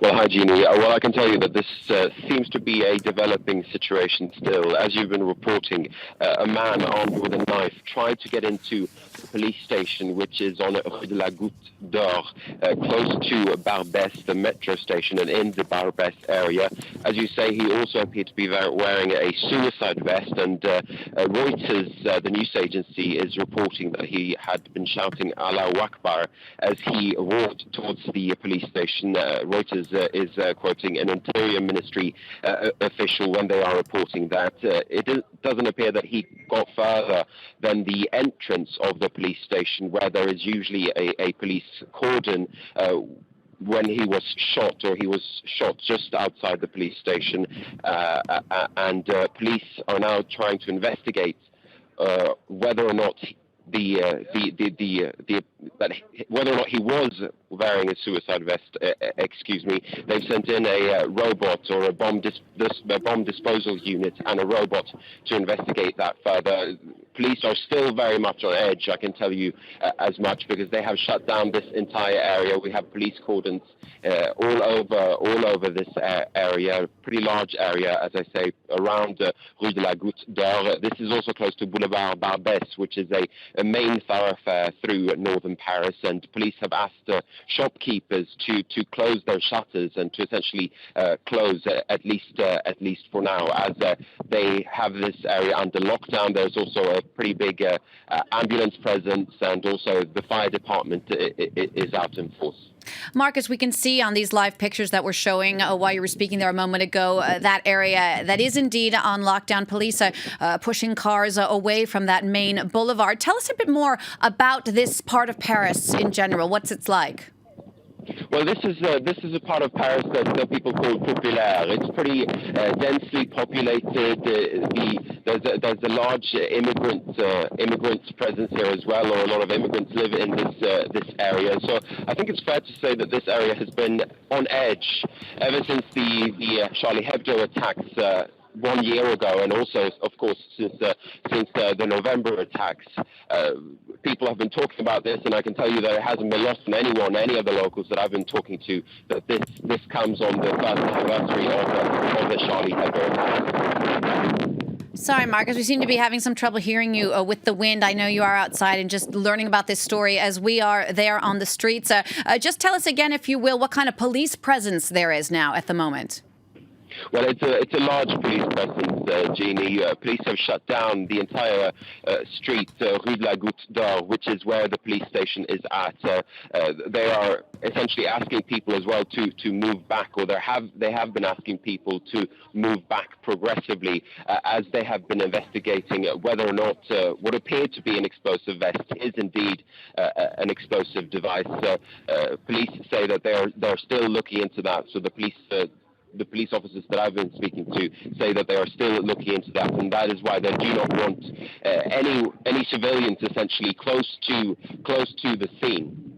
Well, hi, Jeannie. Well, I can tell you that this seems to be a developing situation still. As you've been reporting, a man armed with a knife tried to get into the police station, which is on Rue de la Goutte d'Or, close to Barbès, the metro station, and in the Barbès area. As you say, he also appeared to be wearing a suicide vest, and Reuters, the news agency, is reporting that he had been shouting Allahu Akhbar as he walked towards the police station. Reuters is quoting an Interior Ministry official when they are reporting that doesn't appear that he got further than the entrance of the police station, where there is usually a police cordon. When he was shot, or he was shot just outside the police station, and police are now trying to investigate whether or not whether or not he was wearing a suicide vest. Excuse me. They've sent in a robot, or a bomb disposal unit, and a robot to investigate that further. Police are still very much on edge, I can tell you as much, because they have shut down this entire area. We have police cordons all over this area, pretty large area, as I say, around Rue de la Goutte d'Or. This is also close to Boulevard Barbès, which is a main thoroughfare through northern Paris, and police have asked shopkeepers to close their shutters and to essentially close at least for now, as they have this area under lockdown. There's also a pretty big ambulance presence, and also the fire department is out in force. Marcus, we can see on these live pictures that we're showing while you were speaking there a moment ago, that area that is indeed on lockdown. Police pushing cars away from that main boulevard. Tell us a bit more about this part of Paris in general. What's it like? Well, this is a part of Paris that people call populaire. It's pretty densely populated. There's a large immigrant presence here as well, or a lot of immigrants live in this area. So I think it's fair to say that this area has been on edge ever since the Charlie Hebdo attacks 1 year ago, and also, of course, since the November attacks. People have been talking about this, and I can tell you that it hasn't been lost on anyone, any of the locals that I've been talking to, that this comes on the first anniversary of the Charlie Hebdo attacks. Sorry, Marcus, we seem to be having some trouble hearing you with the wind. I know you are outside and just learning about this story as we are there on the streets. Just tell us again, if you will, what kind of police presence there is now at the moment. Well, it's a large police presence, Jeannie. Police have shut down the entire street, Rue de la Goutte d'Or, which is where the police station is at. They are essentially asking people as well to move back, or they have been asking people to move back progressively, as they have been investigating whether or not what appeared to be an explosive vest is indeed an explosive device. Police say that they're still looking into that. So the police officers that I've been speaking to say that they are still looking into that, and that is why they do not want any civilians essentially close to the scene.